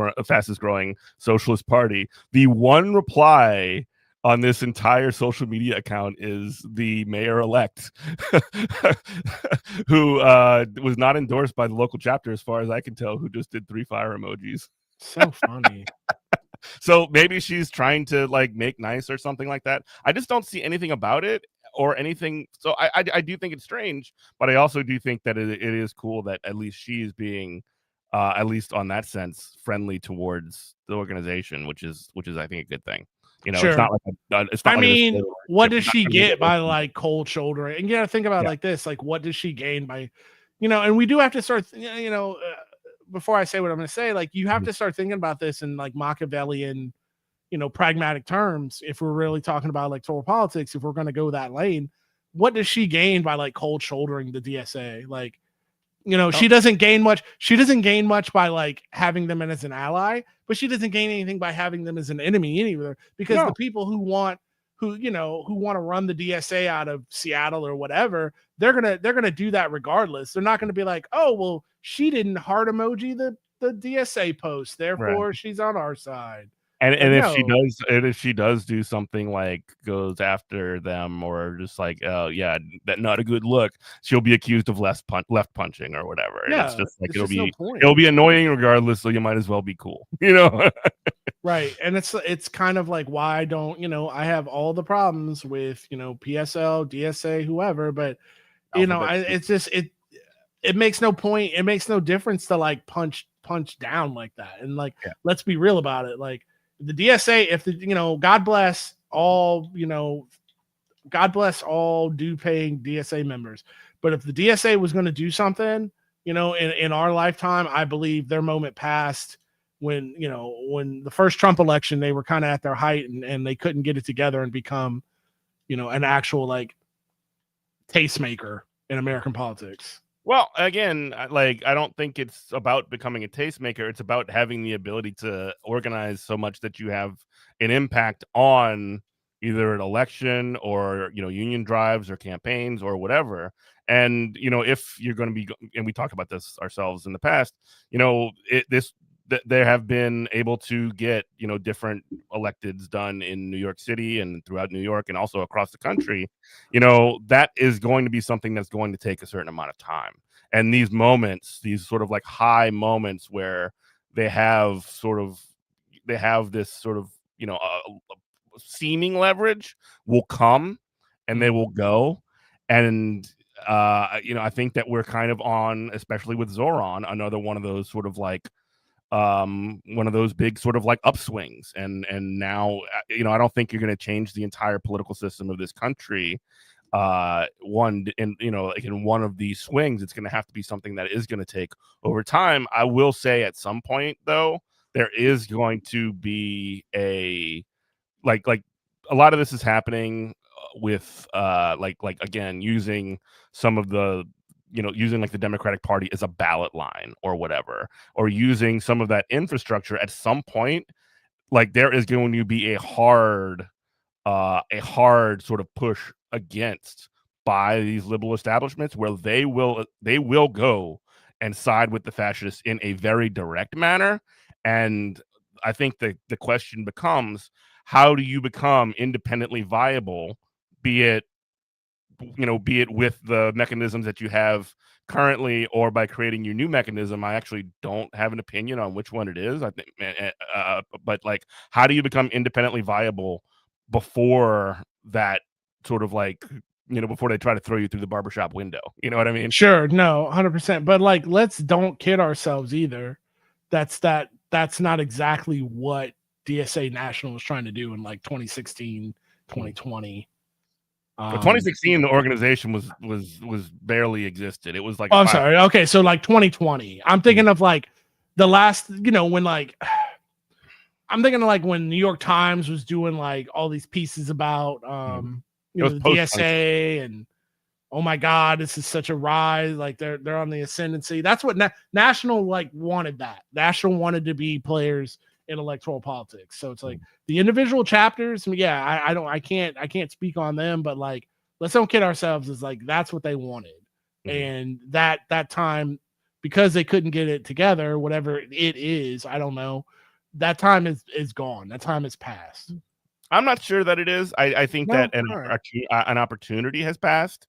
growing socialist party. The one reply on this entire social media account is the mayor-elect, who was not endorsed by the local chapter, as far as I can tell, who just did 3 fire emojis.
So funny.
So maybe she's trying to, like, make nice or something like that. I just don't see anything about it or anything. So I do think it's strange, but I also do think that it is cool that at least she is being, at least on that sense, friendly towards the organization, which is I think a good thing.
Sure.
It's not like it's not.
I mean, what does she get by, like, cold shouldering? And you got to think about it like this: like, what does she gain by, And we do have to start, before I say what I'm going to say, like, you have to start thinking about this in, like, Machiavellian, pragmatic terms. If we're really talking about electoral politics, if we're going to go that lane, what does she gain by, like, cold shouldering the DSA? Like, she doesn't gain much. She doesn't gain much by, like, having them as an ally, but she doesn't gain anything by having them as an enemy either. Because the people who want to run the DSA out of Seattle or whatever, they're gonna do that regardless. They're not gonna be like, oh, well, she didn't heart emoji the DSA post, therefore she's on our side.
And if she does do something, like, goes after them, or just like, oh yeah, that not a good look, she'll be accused of left punching or whatever. Yeah, and it's just like it'll be annoying regardless. So you might as well be cool,
Right. And it's kind of like why I don't, I have all the problems with, PSL, DSA, whoever, but it's just it makes no point. It makes no difference to, like, punch down like that. And, like, let's be real about it. Like, the DSA, if God bless all due paying DSA members. But if the DSA was going to do something, in our lifetime, I believe their moment passed when the first Trump election, they were kind of at their height and they couldn't get it together and become, an actual, like, tastemaker in American politics.
Well, again, like, I don't think it's about becoming a tastemaker. It's about having the ability to organize so much that you have an impact on either an election or, union drives or campaigns or whatever. And, if you're going to be, and we talked about this ourselves in the past, they have been able to get, different electeds done in New York City and throughout New York and also across the country. That is going to be something that's going to take a certain amount of time. And these moments, these sort of, like, high moments where they have this sort of, seeming leverage will come and they will go. And, I think that we're kind of on, especially with Zoran, another one of those sort of, like, one of those big sort of, like, upswings. And now, I don't think you're going to change the entire political system of this country one in like in one of these swings. It's going to have to be something that is going to take over time. I will say at some point though, there is going to be a like a lot of this is happening with like again using some of the using like the Democratic Party as a ballot line or whatever, or using some of that infrastructure. At some point, like there is going to be a hard sort of push against by these liberal establishments where they will go and side with the fascists in a very direct manner. And I think the question becomes, how do you become independently viable, be it with the mechanisms that you have currently or by creating your new mechanism? I actually don't have an opinion on which one it is. I think, but like, how do you become independently viable before that sort of like, before they try to throw you through the barbershop window? You know what I mean?
Sure. No, 100%. But like, don't kid ourselves either. That's not exactly what DSA National was trying to do in like 2016, 2020.
2016, the organization was barely existed. It was like,
I'm sorry. Okay. So like 2020, I'm thinking of like the last, when like, I'm thinking of like when New York Times was doing like all these pieces about, the DSA and, oh my God, this is such a rise. Like they're on the ascendancy. That's what National like wanted that. National wanted to be players in electoral politics. So it's like the individual chapters. Yeah, I can't speak on them, but like, let's don't kid ourselves. Is like, that's what they wanted. And that time, because they couldn't get it together, whatever it is, I don't know. That time is gone. That time has passed.
I'm not sure that it is. I think that an opportunity has passed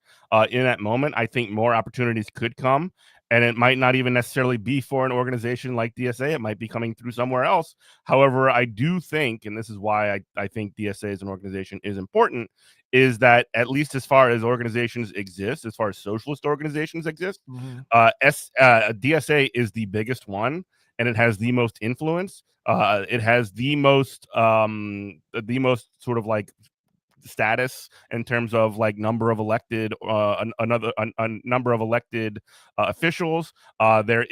in that moment. I think more opportunities could come, and it might not even necessarily be for an organization like DSA. It might be coming through somewhere else. However, I do think, and this is why I think DSA as an organization is important, is that at least as far as organizations exist, as far as socialist organizations exist, DSA is the biggest one, and it has the most influence. It has the most sort of like status in terms of like number of elected number of elected officials. There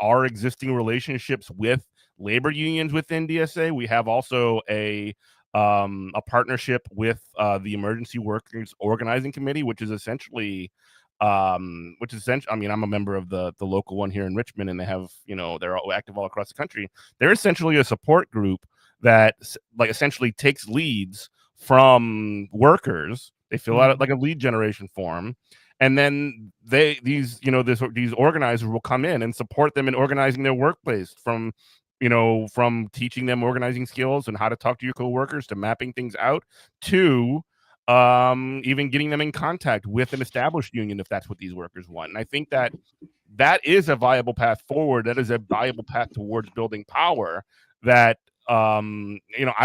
are existing relationships with labor unions within DSA. We have also a partnership with the Emergency Workers Organizing Committee, which is essentially I mean, I'm a member of the local one here in Richmond, and they have, they're all active all across the country. They're essentially a support group that like essentially takes leads from workers. They fill out like a lead generation form, and then these organizers will come in and support them in organizing their workplace, from teaching them organizing skills and how to talk to your coworkers, to mapping things out, to even getting them in contact with an established union if that's what these workers want. And I think that is a viable path forward. That is a viable path towards building power that I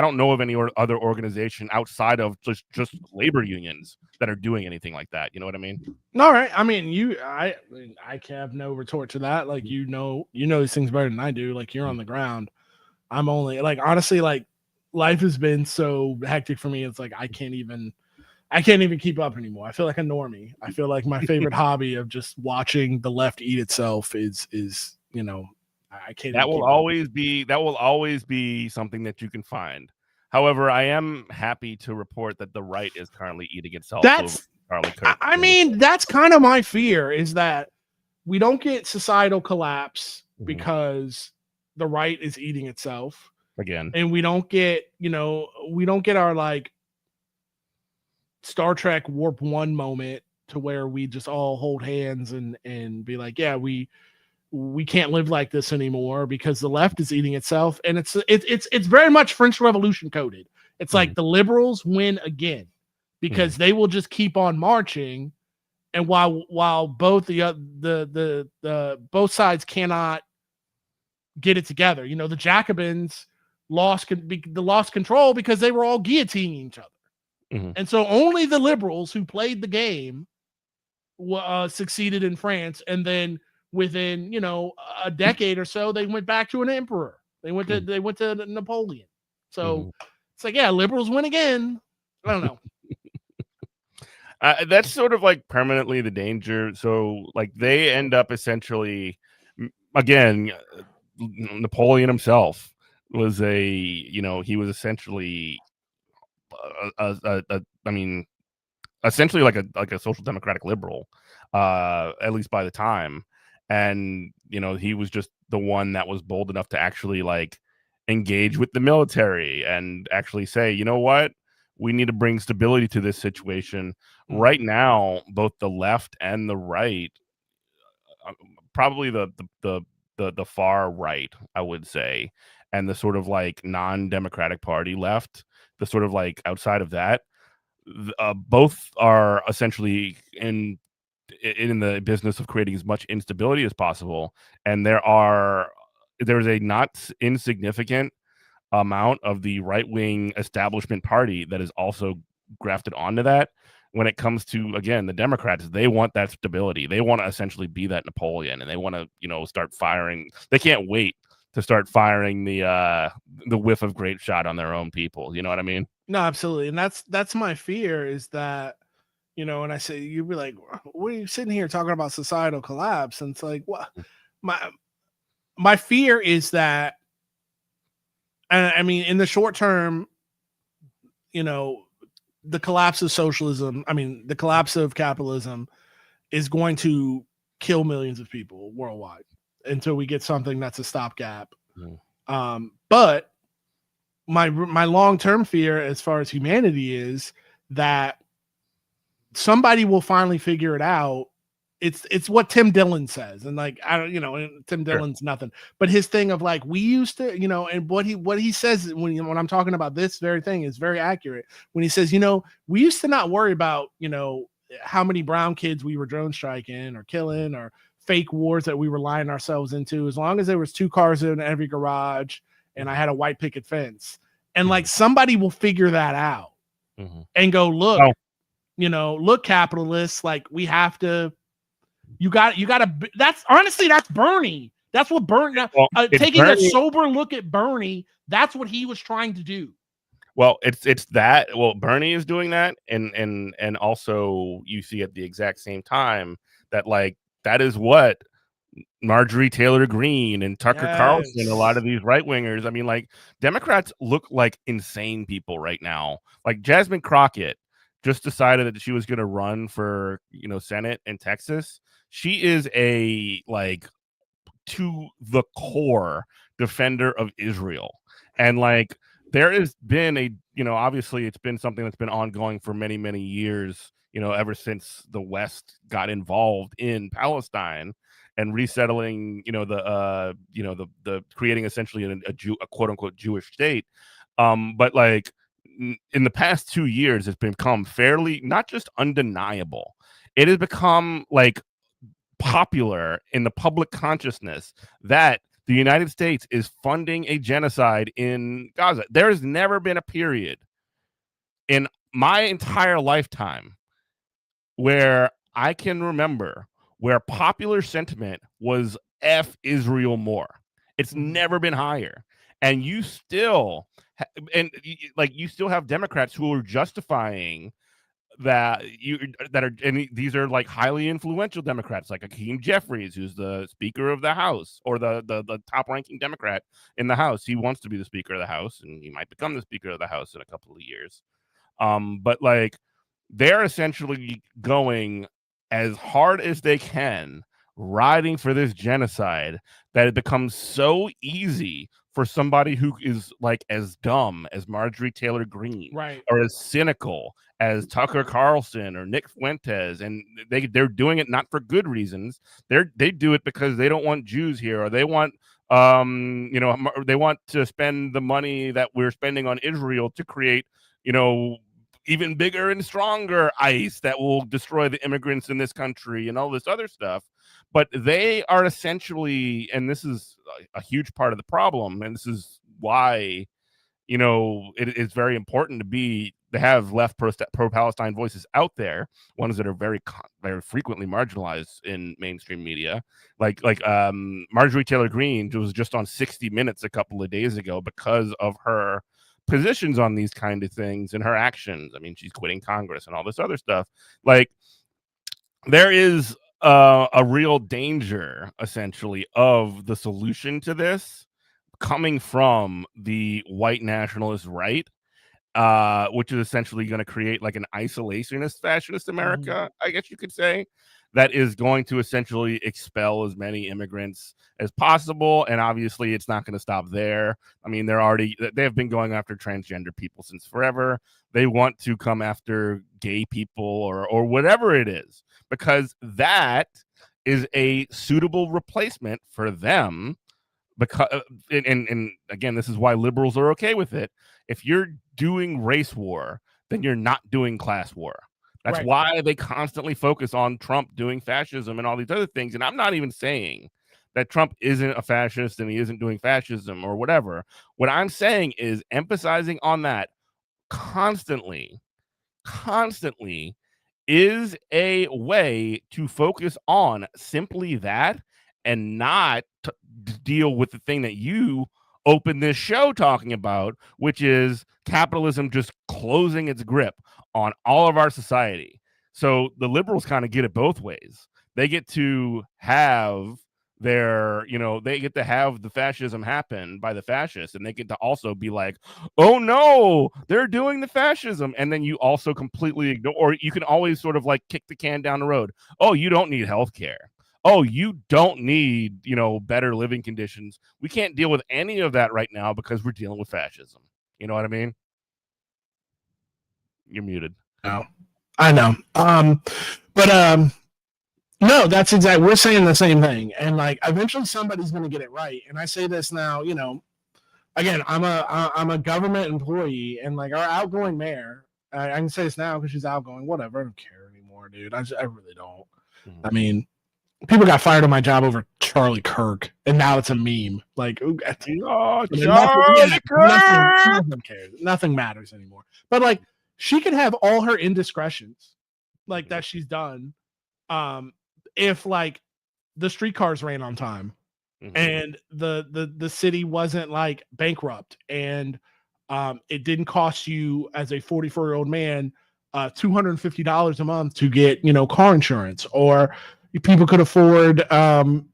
don't know of any other organization outside of just labor unions that are doing anything like that. You know what I mean?
All right. I mean, I can have no retort to that. Like, you know these things better than I do. Like, you're on the ground. I'm only like, honestly, like, life has been so hectic for me. It's like I can't even keep up anymore. I feel like a normie. I feel like my favorite hobby of just watching the left eat itself is I can't.
That will always be something that you can find. However, I am happy to report that the right is currently eating itself.
I mean, that's kind of my fear, is that we don't get societal collapse because the right is eating itself
again,
and we don't get our like Star Trek Warp 1 moment to where we just all hold hands and be like, yeah, we can't live like this anymore because the left is eating itself. And it's very much French Revolution coded. It's like the liberals win again because they will just keep on marching. And while both both sides cannot get it together, the Jacobins lost control because they were all guillotining each other. And so only the liberals who played the game succeeded in France. And then within, a decade or so, they went back to an emperor. They went to Napoleon. So it's like, yeah, liberals win again. I don't know.
That's sort of like permanently the danger. So like they end up essentially, again, Napoleon himself was he was essentially, I mean, essentially like a social democratic liberal, at least by the time. And he was just the one that was bold enough to actually like engage with the military and actually say, you know what, we need to bring stability to this situation. Right now, both the left and the right, probably the far right, I would say, and the sort of like non-democratic party left, the sort of like outside of that, both are essentially in the business of creating as much instability as possible. And there's a not insignificant amount of the right-wing establishment party that is also grafted onto that. When it comes to, again, the Democrats, they want that stability. They want to essentially be that Napoleon, and they want to start firing. They can't wait to start firing the whiff of grape shot on their own people. You know what I mean?
No, absolutely. And that's my fear, is that, and I say, you'd be like, what are you sitting here talking about societal collapse? And it's like, what? My fear is that, I mean, in the short term, the collapse of socialism, the collapse of capitalism is going to kill millions of people worldwide until we get something that's a stopgap. But my long-term fear as far as humanity is that somebody will finally figure it out. It's what Tim Dillon says. And like, I don't, Tim Dillon's nothing, but his thing of like, we used to, and what he says when I'm talking about this very thing is very accurate. When he says, we used to not worry about, how many brown kids we were drone striking or killing, or fake wars that we were lying ourselves into, as long as there was 2 cars in every garage and I had a white picket fence. And like, somebody will figure that out and go, look, look, capitalists, like, we have to, you got to, that's Bernie. That's what Bernie, taking Bernie, a sober look at Bernie, that's what he was trying to do.
Well, it's that. Well, Bernie is doing that, and also you see at the exact same time that like that is what Marjorie Taylor Greene and Tucker Carlson, a lot of these right wingers. I mean, like, Democrats look like insane people right now. Like Jasmine Crockett just decided that she was going to run for Senate in Texas. She is a like to the core defender of Israel, and like there has been a obviously it's been something that's been ongoing for many years. Ever since the West got involved in Palestine and resettling, the creating essentially a quote unquote Jewish state. But like in the past 2 years, it's become fairly not just undeniable. It has become like popular in the public consciousness that the United States is funding a genocide in Gaza. There has never been a period in my entire lifetime where I can remember where popular sentiment was F Israel more. It's never been higher. And you still you still have Democrats who are justifying and these are like highly influential Democrats, like Hakeem Jeffries, who's the Speaker of the House, or the top ranking Democrat in the House. He wants to be the Speaker of the House, and he might become the Speaker of the House in a couple of years. But like, they're essentially going as hard as they can, riding for this genocide, that it becomes so easy for somebody who is like as dumb as Marjorie Taylor Greene,
right,
or as cynical as Tucker Carlson or Nick Fuentes, and they're doing it not for good reasons. They do it because they don't want Jews here, or they want they want to spend the money that we're spending on Israel to create even bigger and stronger ICE that will destroy the immigrants in this country and all this other stuff. But they are essentially, and this is a huge part of the problem, and this is why it is very important to have left pro-Palestine voices out there, ones that are very frequently marginalized in mainstream media, like Marjorie Taylor Greene was just on 60 Minutes a couple of days ago because of her positions on these kind of things and her actions. I mean, she's quitting Congress and all this other stuff. Like, there is a real danger, essentially, of the solution to this coming from the white nationalist right, which is essentially going to create like an isolationist, fascist America, I guess you could say, that is going to essentially expel as many immigrants as possible. And obviously, it's not going to stop there. I mean, they have been going after transgender people since forever. They want to come after gay people or whatever it is, because that is a suitable replacement for them. Because and again, this is why liberals are okay with it. If you're doing race war, then you're not doing class war. That's why they constantly focus on Trump doing fascism and all these other things. And I'm not even saying that Trump isn't a fascist and he isn't doing fascism or whatever. What I'm saying is emphasizing on that constantly is a way to focus on simply that and not deal with the thing that you opened this show talking about, which is capitalism just closing its grip on all of our society. So the liberals kind of get it both ways. They get to have they get to have the fascism happen by the fascists, and they get to also be like, oh no, they're doing the fascism. And then you also completely ignore, or you can always sort of like kick the can down the road. Oh, you don't need health care. Oh, you don't need, better living conditions. We can't deal with any of that right now because we're dealing with fascism. You know what I mean? You're muted.
No, I know. No, that's exactly. We're saying the same thing, and like eventually somebody's going to get it right. And I say this now, again, I'm a government employee, and like our outgoing mayor, I can say this now because she's outgoing. Whatever, I don't care anymore, dude. I really don't. Mm-hmm. I mean, people got fired on my job over Charlie Kirk, and now it's a meme. Like, Charlie Kirk. Nothing cares. Nothing matters anymore. But like, she could have all her indiscretions, like that she's done, if like the streetcars ran on time, and the city wasn't like bankrupt, and it didn't cost you as a 44-year-old man $250 a month to get car insurance, or people could afford home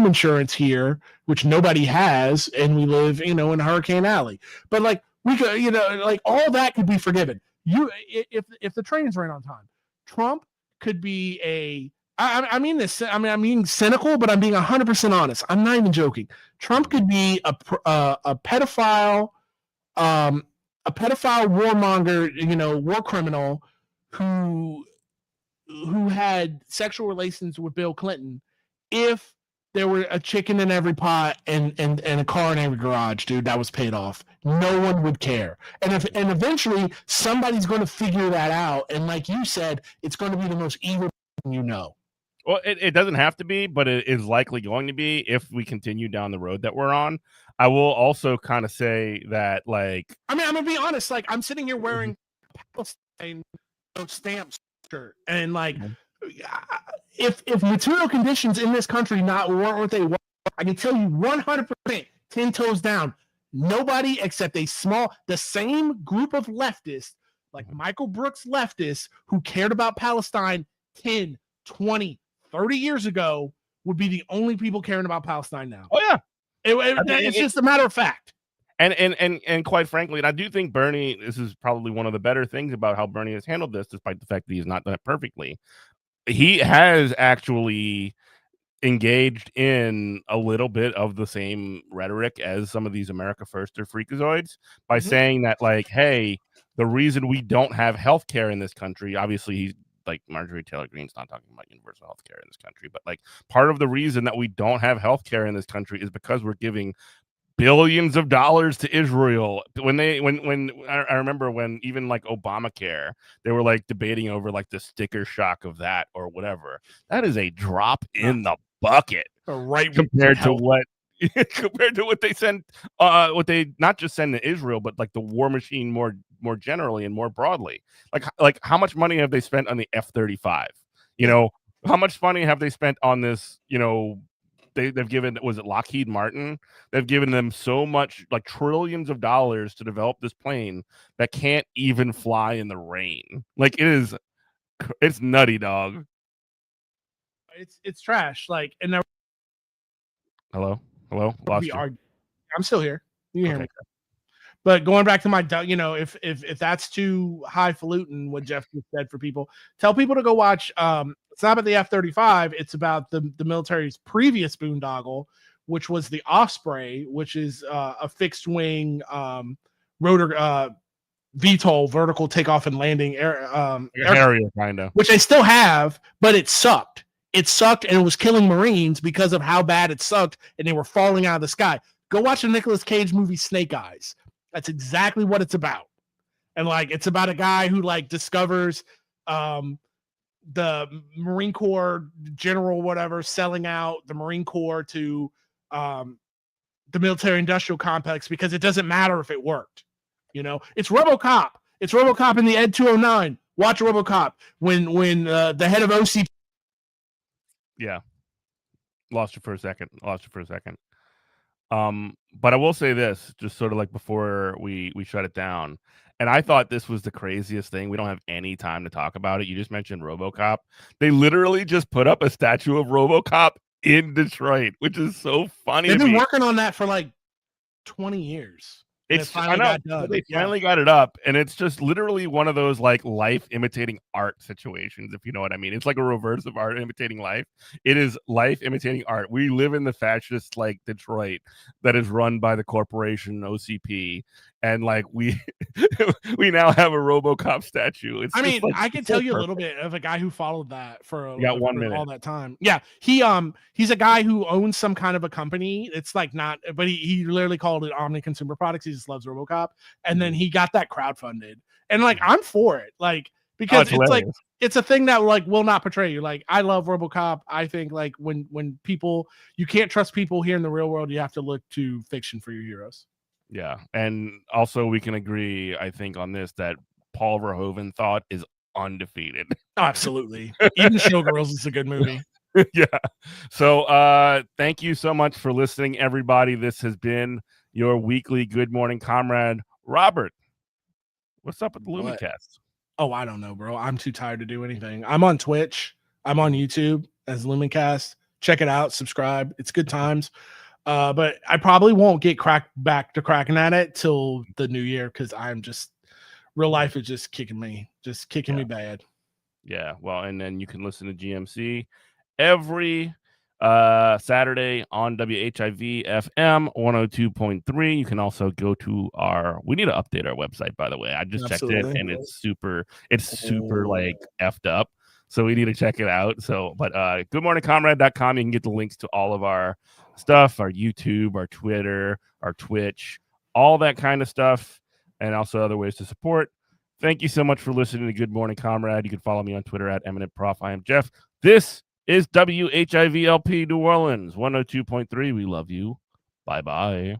insurance here, which nobody has, and we live in Hurricane Alley. But like we could like all that could be forgiven. If the trains ran on time, Trump could be I mean this. I mean, I'm being cynical, but I'm being 100% honest. I'm not even joking. Trump could be a pedophile, warmonger, war criminal who had sexual relations with Bill Clinton, if there were a chicken in every pot and a car in every garage, dude, that was paid off. No one would care. And eventually somebody's going to figure that out. And like you said, it's going to be the most evil thing .
Well, it doesn't have to be, but it is likely going to be if we continue down the road that we're on. I will also kind of say that, like,
I mean, I'm going to be honest. Like, I'm sitting here wearing Palestine stamps shirt, and like, if material conditions in this country weren't what they were, I can tell you 100%, 10 toes down, nobody except the same group of leftists, like Michael Brooks leftists, who cared about Palestine 10, 20, 30 years ago, would be the only people caring about Palestine now.
Oh yeah,
it's just a matter of fact.
And quite frankly, and I do think Bernie, this is probably one of the better things about how Bernie has handled this, despite the fact that he's not done it perfectly. He has actually engaged in a little bit of the same rhetoric as some of these America Firster freakazoids by saying that, like, hey, the reason we don't have healthcare in this country, obviously he's like Marjorie Taylor Greene's not talking about universal healthcare in this country, but like part of the reason that we don't have healthcare in this country is because we're giving billions of dollars to Israel. When I remember when even like Obamacare, they were like debating over like the sticker shock of that or whatever. That is a drop in the bucket,
right?
Compared to what they send, what they not just send to Israel, but like the war machine more generally and more broadly. Like how much money have they spent on the F-35? How much money have they spent on this? they've given, was it Lockheed Martin? They've given them so much, like trillions of dollars to develop this plane that can't even fly in the rain. Like it's nutty, dog.
It's trash. Like, and there
Hello,
would
lost
be
you.
I'm still here. You can hear
Okay.
me. But going back to my, if that's too highfalutin, what Jeff just said for people, tell people to go watch. It's not about the F-35. It's about the military's previous boondoggle, which was the Osprey, which is a fixed wing rotor VTOL, vertical takeoff and landing
Harrier, kind of.
which they still have, but it sucked. It sucked, and it was killing Marines because of how bad it sucked, and they were falling out of the sky. Go watch the Nicolas Cage movie Snake Eyes. That's exactly what it's about. And like, it's about a guy who like discovers the Marine Corps general, whatever, selling out the Marine Corps to the military industrial complex because it doesn't matter if it worked. You know, it's RoboCop. It's RoboCop in the Ed 209. Watch RoboCop when the head of OCP.
Yeah, lost you for a second. But I will say this, just sort of like before we shut it down. And I thought this was the craziest thing. We don't have any time to talk about it. You just mentioned RoboCop. They literally just put up a statue of RoboCop in Detroit, which is so funny.
They've been working on that for like 20 years.
I know they finally got it up, and it's just literally one of those like life imitating art situations, if you know what I mean. It's like a reverse of art imitating life. It is life imitating art. We live in the fascist like Detroit that is run by the corporation OCP, and like we now have a RoboCop statue.
I mean, I can tell you a little bit of a guy who followed that for
1 minute
all that time. Yeah, he's a guy who owns some kind of a company. It's like not, but he literally called it Omni Consumer Products. He just loves RoboCop, and then he got that crowdfunded, and like I'm for it, like because it's like it's a thing that like will not portray you. Like I love RoboCop. I think like when people, you can't trust people here in the real world, you have to look to fiction for your heroes.
Yeah, and also we can agree, I think, on this that Paul Verhoeven thought is undefeated.
Absolutely. Even Showgirls is a good movie.
Yeah. So thank you so much for listening, everybody. This has been your weekly Good Morning Comrade. Robert, what's up with the Lumicast?
Oh, I don't know, bro. I'm too tired to do anything. I'm on Twitch. I'm on YouTube as Lumicast. Check it out. Subscribe. It's good times. But I probably won't get back to cracking at it till the new year because I'm just, real life is just kicking me bad.
Yeah, well, and then you can listen to GMC every Saturday on WHIV FM 102.3. You can also go to we need to update our website, by the way. I just checked it, and it's super like effed up. So we need to check it out. So, but goodmorningcomrade.com, you can get the links to all of our stuff, our YouTube, our Twitter, our Twitch, all that kind of stuff, and also other ways to support. Thank you so much for listening to Good Morning Comrade. You can follow me on Twitter at Eminent Prof. I am Jeff. This is WHIVLP New Orleans 102.3. We love you. Bye-bye.